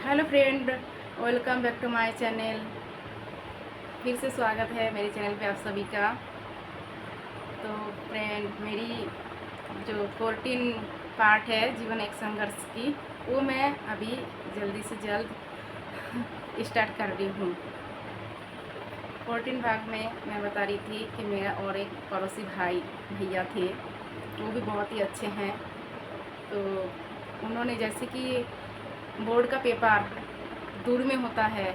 Hello friend, welcome back to my channel. फिर से स्वागत है मेरे चैनल पे आप सभी का। तो फ्रेंड, मेरी जो 14 पार्ट है जीवन एक संघर्ष की, वो मैं अभी जल्दी से जल्द स्टार्ट कर रही हूँ। 14 भाग में मैं बता रही थी कि मेरा और एक पड़ोसी भैया थे, वो भी बहुत ही अच्छे हैं। तो उन्होंने जैसे कि बोर्ड का पेपर दूर में होता है,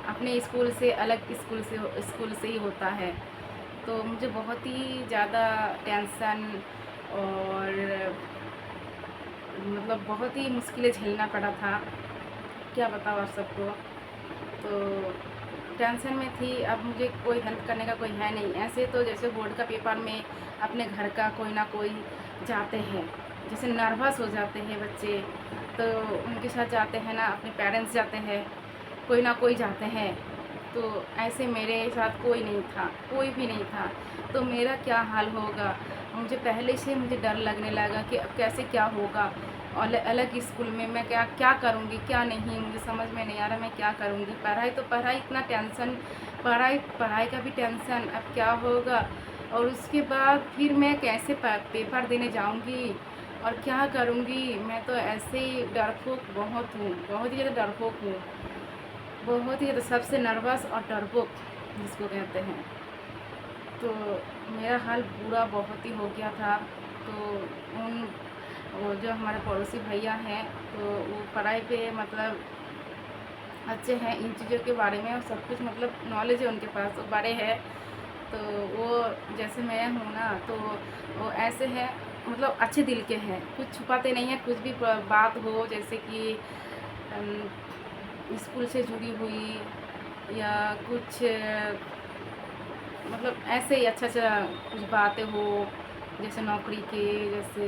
अपने स्कूल से अलग स्कूल से ही होता है, तो मुझे बहुत ही ज़्यादा टेंशन और मतलब बहुत ही मुश्किलें झेलना पड़ा था। क्या बताऊँ आप सबको। तो टेंशन में थी। अब मुझे कोई हेल्प करने का कोई है नहीं। ऐसे तो जैसे बोर्ड का पेपर में अपने घर का कोई ना कोई जाते हैं, जैसे नर्वस हो जाते हैं बच्चे, तो उनके साथ जाते हैं ना, अपने पेरेंट्स जाते हैं, कोई ना कोई जाते हैं। तो ऐसे मेरे साथ कोई नहीं था, कोई भी नहीं था। तो मेरा क्या हाल होगा, मुझे पहले से मुझे डर लगने लगा कि अब कैसे क्या होगा। और अलग स्कूल में मैं क्या क्या करूँगी क्या नहीं, मुझे समझ में नहीं आ रहा मैं क्या करूँगी। पढ़ाई तो पढ़ाई, इतना टेंशन, पढ़ाई पढ़ाई का भी टेंशन, अब क्या होगा। और उसके बाद फिर मैं कैसे पेपर देने जाऊँगी और क्या करूँगी। मैं तो ऐसे ही डरपोक बहुत हूँ, बहुत ही ज़्यादा डरपोक हूँ, बहुत ही ज़्यादा, सबसे नर्वस और डरपोक जिसको कहते हैं। तो मेरा हाल बुरा बहुत ही हो गया था। तो उन वो जो हमारे पड़ोसी भैया हैं, तो वो पढ़ाई पे मतलब अच्छे हैं, इन चीज़ों के बारे में और सब कुछ मतलब नॉलेज है उनके पास, तो बड़े हैं। तो वो जैसे मैं हूँ ना, तो वो ऐसे हैं, मतलब अच्छे दिल के हैं, कुछ छुपाते नहीं हैं। कुछ भी बात हो, जैसे कि स्कूल से जुड़ी हुई या कुछ मतलब ऐसे ही अच्छा अच्छा कुछ बातें हो, जैसे नौकरी के, जैसे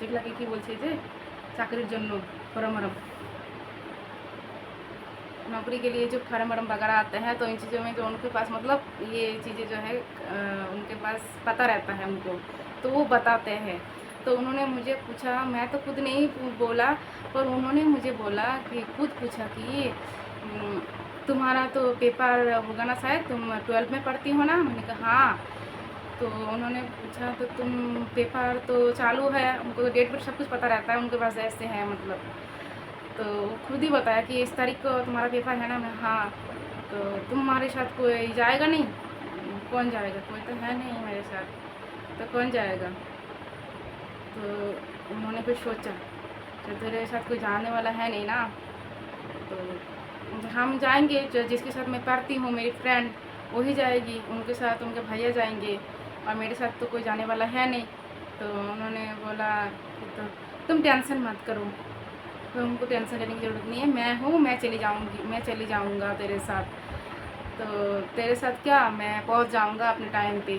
যেগুলা কি বলছে যে চাকরির জন্য ফরম नौकरी के लिए जो फार्म वार्म वगैरह आते हैं, तो इन चीज़ों में जो उनके पास मतलब ये चीज़ें जो है उनके पास पता रहता है उनको, तो वो बताते हैं। तो उन्होंने मुझे पूछा, मैं तो खुद नहीं बोला, पर उन्होंने मुझे बोला कि खुद पूछा कि तुम्हारा तो पेपर होगा ना शायद, तुम 12 में पढ़ती हो ना। मैंने कहा हाँ। तो उन्होंने पूछा तो तुम पेपर तो चालू है, उनको तो डेट पर सब कुछ पता रहता है उनके पास, ऐसे है मतलब। तो खुद ही बताया कि इस तारीख को तुम्हारा पेपर है ना। मैं हाँ। तो तुम्हारे साथ कोई जाएगा नहीं? कौन जाएगा, कोई तो है नहीं मेरे साथ, तो कौन जाएगा। तो उन्होंने फिर सोचा, तो तेरे साथ कोई जाने वाला है नहीं ना, तो हम जाएंगे, जो जिसके साथ मैं पढ़ती हूँ, मेरी फ्रेंड, वही जाएगी, उनके साथ उनके भैया जाएंगे, और मेरे साथ तो कोई जाने वाला है नहीं। तो उन्होंने बोला कि तो तुम टेंशन मत करो, तुमको टेंशन लेने की ज़रूरत नहीं है, मैं हूँ, मैं चली जाऊँगी, मैं चली जाऊँगा तेरे साथ। तो तेरे साथ क्या, मैं पहुँच जाऊँगा अपने टाइम पे,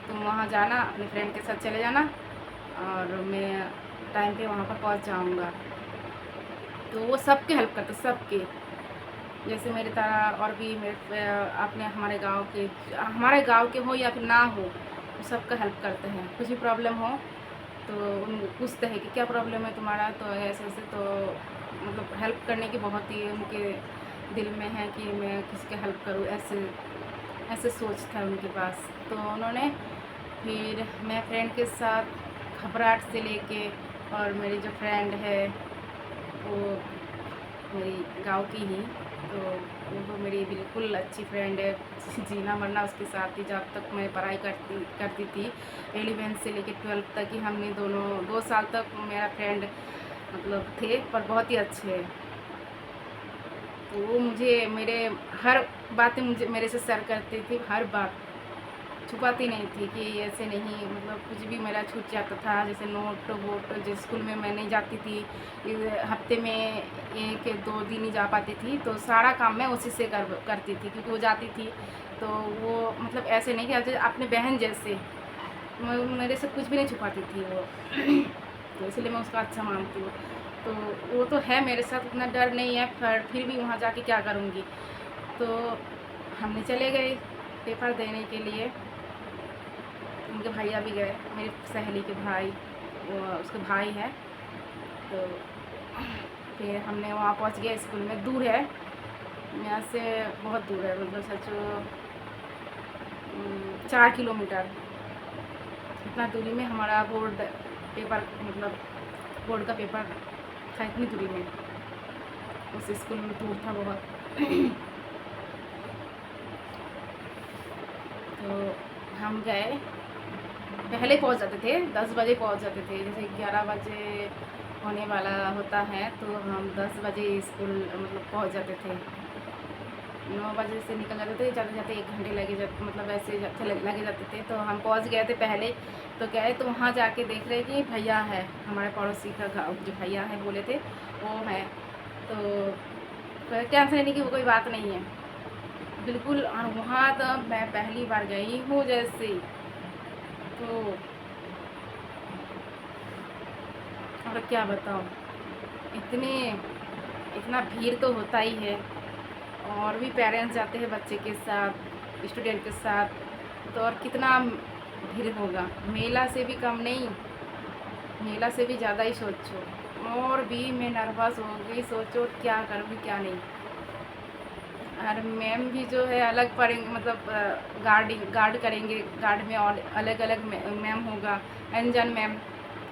तुम वहाँ जाना, अपने फ्रेंड के साथ चले जाना, और मैं टाइम पे वहाँ पर पहुँच जाऊँगा। तो वो सबके हेल्प करते, सबके, जैसे मेरी तरह और भी मेरे अपने हमारे गांव के हो या फिर ना हो, वो सबका हेल्प करते हैं। कुछ भी प्रॉब्लम हो तो उन पूछते हैं कि क्या प्रॉब्लम है तुम्हारा, तो ऐसे ऐसे, तो मतलब हेल्प करने की बहुत ही उनके दिल में है कि मैं किसके हेल्प करूँ, ऐसे ऐसे सोच था उनके पास। तो उन्होंने फिर, मैं फ्रेंड के साथ घबराहट से लेके, और मेरी जो फ्रेंड है वो मेरी गांव की ही, तो वो तो मेरी बिल्कुल अच्छी फ्रेंड है, जीना मरना उसके साथ ही। जब तक मैं पढ़ाई करती करती थी 11 से लेकर 12 तक ही, हमने दोनों 2 साल तक मेरा फ्रेंड मतलब थे, पर बहुत ही अच्छे हैं। तो वो मुझे मेरे हर बातें मुझे मेरे से शेयर करती थी, हर बात छुपाती नहीं थी कि ऐसे नहीं, मतलब कुछ भी मेरा छूट जाता था, जैसे नोट वोट, जिस स्कूल में मैं नहीं जाती थी, हफ्ते में 1-2 दिन ही जा पाती थी, तो सारा काम मैं उसी से करती थी, क्योंकि वो जाती थी। तो वो मतलब ऐसे नहीं कि अपने बहन जैसे, मेरे से कुछ भी नहीं छुपाती थी वो। तो इसलिए मैं उसका अच्छा मानती हूँ। तो वो तो है मेरे साथ, उतना डर नहीं है, पर फिर भी वहाँ जाके क्या करूँगी। तो हमने चले गए पेपर देने के लिए, उनके भैया भी गए, मेरी सहेली के भाई, वो उसके भाई हैं। तो फिर हमने वहाँ पहुँच गए स्कूल में। दूर है यहाँ से, बहुत दूर है, मतलब सोचो 4 किलोमीटर इतना दूरी में हमारा बोर्ड पेपर, मतलब बोर्ड का पेपर था इतनी दूरी में। उस स्कूल में दूर था बहुत। तो हम गए, पहले पहुंच जाते थे, 10 बजे पहुंच जाते थे। जैसे 11 बजे होने वाला होता है तो हम 10 बजे स्कूल मतलब पहुंच जाते थे। 9 बजे से निकल जाते थे, जाते जाते 1 घंटे लगे जाते, मतलब ऐसे लगे जाते थे। तो हम पहुंच गए थे पहले, तो गए तो वहाँ जाके देख रहे कि भैया है, हमारे पड़ोसी का गाँव जो भैया है बोले थे वो है। तो टेंशन लेने की वो कोई बात नहीं है बिल्कुल। और वहाँ तो मैं पहली बार गई हूँ जैसे, तो और क्या बताऊँ, इतना भीड़ तो होता ही है। और भी पेरेंट्स जाते हैं बच्चे के साथ, स्टूडेंट के साथ, तो और कितना भीड़ होगा। मेला से भी कम नहीं, मेला से भी ज़्यादा ही सोचो। और भी मैं नर्वस हो गई, सोचो क्या करूँगी क्या नहीं। और मैम भी जो है अलग पढ़ेंगे, मतलब गार्ड करेंगे, गार्ड में और अलग अलग मैम होगा, अनजान मैम,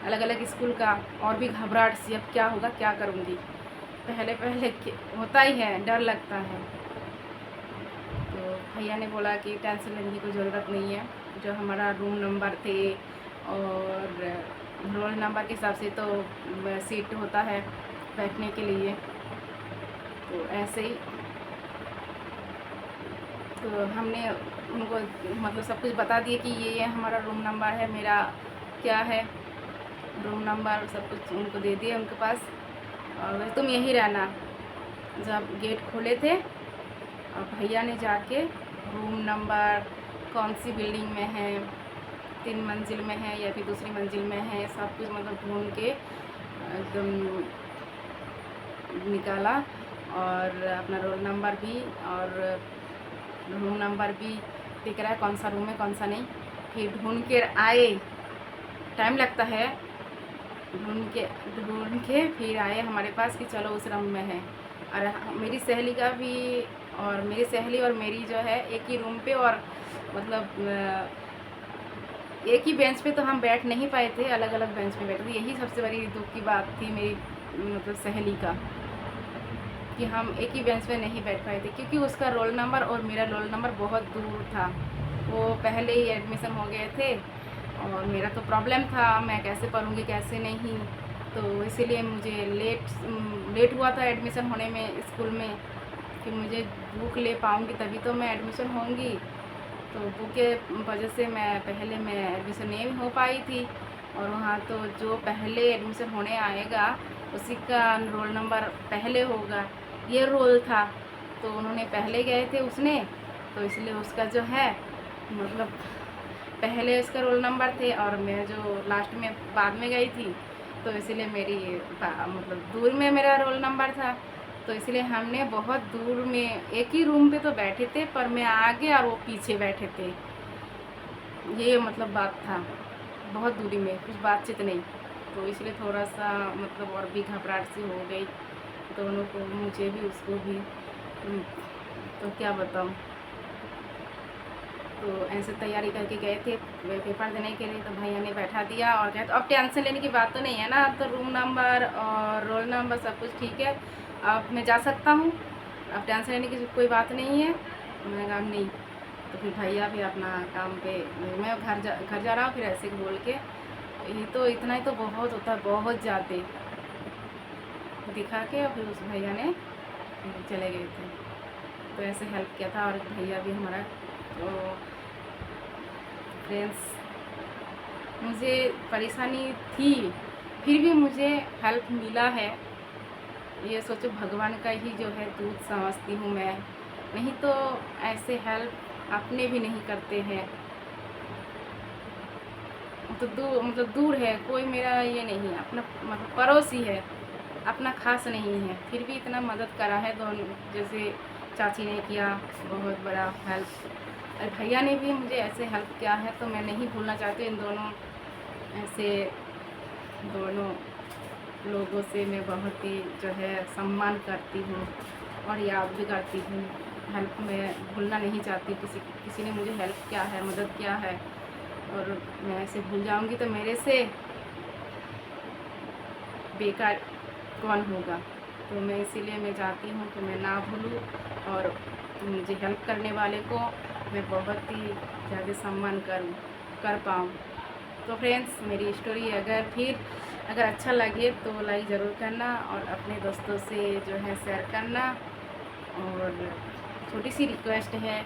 अलग अलग स्कूल का। और भी घबराहट सी, अब क्या होगा क्या करूँगी। पहले पहले होता ही है, डर लगता है। तो भैया ने बोला कि टेंशन लेने की कोई ज़रूरत नहीं है, जो हमारा रूम नंबर थे और रोल नंबर के हिसाब से तो सीट होता है बैठने के लिए। तो ऐसे ही तो हमने उनको मतलब सब कुछ बता दिए कि ये हमारा रूम नंबर है, मेरा क्या है रूम नंबर, सब कुछ उनको दे दिए उनके पास। और तुम यहीं रहना। जब गेट खोले थे और भैया ने जाके रूम नंबर कौन सी बिल्डिंग में है, 3 मंजिल में है या फिर दूसरी मंजिल में है, सब कुछ मतलब ढूंढ के एकदम निकाला। और अपना रोल नंबर भी और रूम नंबर भी दिख रहा है, कौन सा रूम है कौन सा नहीं। फिर ढूंढ के आए, टाइम लगता है, ढूंढ के फिर आए हमारे पास कि चलो उस रूम में है। और मेरी सहेली का भी, और मेरी सहेली और मेरी जो है एक ही रूम पे, और मतलब एक ही बेंच पे तो हम बैठ नहीं पाए थे, अलग अलग बेंच पे बैठे थे। यही सबसे बड़ी दुख की बात थी मेरी मतलब सहेली का, कि हम एक ही बेंच पे नहीं बैठ पाए थे, क्योंकि उसका रोल नंबर और मेरा रोल नंबर बहुत दूर था। वो पहले ही एडमिशन हो गए थे और मेरा तो प्रॉब्लम था, मैं कैसे पढ़ूँगी कैसे नहीं। तो इसीलिए मुझे लेट हुआ था एडमिशन होने में स्कूल में, कि मुझे बुक ले पाऊँगी तभी तो मैं एडमिशन होंगी। तो बुक के वजह से मैं एडमिशन नहीं हो पाई थी। और वहाँ तो जो पहले एडमिशन होने आएगा उसी का रोल नंबर पहले होगा, ये रोल था। तो उन्होंने पहले गए थे उसने, तो इसलिए उसका जो है मतलब पहले उसका रोल नंबर थे, और मैं जो लास्ट में बाद में गई थी, तो इसलिए मेरी मतलब दूर में मेरा रोल नंबर था। तो इसलिए हमने बहुत दूर में एक ही रूम पे तो बैठे थे, पर मैं आगे और वो पीछे बैठे थे, ये मतलब बात था। बहुत दूरी में, कुछ बातचीत नहीं। तो इसलिए थोड़ा सा मतलब और भी घबराहट सी हो गई दोनों को, मुझे भी उसको भी। तो क्या बताऊँ। तो ऐसे तैयारी करके गए थे पेपर देने के लिए, तो भैया ने बैठा दिया और कहते अब टेंशन लेने की बात तो नहीं है ना, अब तो रूम नंबर और रोल नंबर सब कुछ ठीक है, अब मैं जा सकता हूँ, अब टेंशन लेने की कोई बात नहीं है। मैंने कहा नहीं। तो फिर भैया भी अपना काम पे, मैं घर जा रहा हूँ, फिर ऐसे बोल के ये तो इतना ही तो बहुत होता है, बहुत ज़्यादा दिखा के फिर उस भैया ने चले गए थे। तो ऐसे हेल्प किया था। और भैया भी हमारा तो फ्रेंड्स, मुझे परेशानी थी फिर भी मुझे हेल्प मिला है, ये सोचो भगवान का ही जो है दूत समझती हूँ मैं। नहीं तो ऐसे हेल्प अपने भी नहीं करते हैं। तो मतलब दूर है, कोई मेरा ये नहीं, अपना मतलब पड़ोसी है, अपना खास नहीं है, फिर भी इतना मदद करा है दोनों। जैसे चाची ने किया बहुत बड़ा हेल्प, और भैया ने भी मुझे ऐसे हेल्प किया है, तो मैं नहीं भूलना चाहती इन दोनों ऐसे दोनों लोगों से मैं बहुत ही जो है सम्मान करती हूँ और याद भी करती हूँ। हेल्प मैं भूलना नहीं चाहती, किसी ने मुझे हेल्प किया है, मदद किया है और मैं ऐसे भूल जाऊँगी तो मेरे से बेकार कौन होगा। तो मैं इसीलिए मैं चाहती हूँ कि मैं ना भूलूँ और मुझे हेल्प करने वाले को मैं बहुत ही ज़्यादा सम्मान कर पाऊँ। तो फ्रेंड्स, मेरी स्टोरी अगर अच्छा लगे तो लाइक ज़रूर करना और अपने दोस्तों से जो है शेयर करना। और छोटी सी रिक्वेस्ट है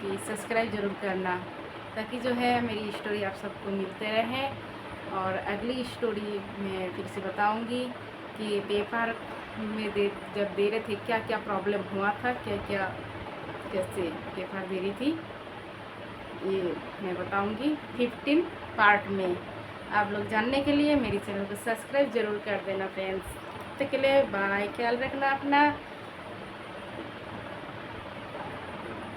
कि सब्सक्राइब ज़रूर करना, ताकि जो है मेरी स्टोरी आप सबको मिलते रहें। और अगली स्टोरी मैं फिर से बताऊंगी कि पेपर में जब दे रहे थे क्या क्या प्रॉब्लम हुआ था, कैसे पेपर दे रही थी, ये मैं बताऊंगी 15 पार्ट में। आप लोग जानने के लिए मेरी चैनल को सब्सक्राइब ज़रूर कर देना फ्रेंड्स। तब तक के लिए बाय, ख्याल रखना अपना।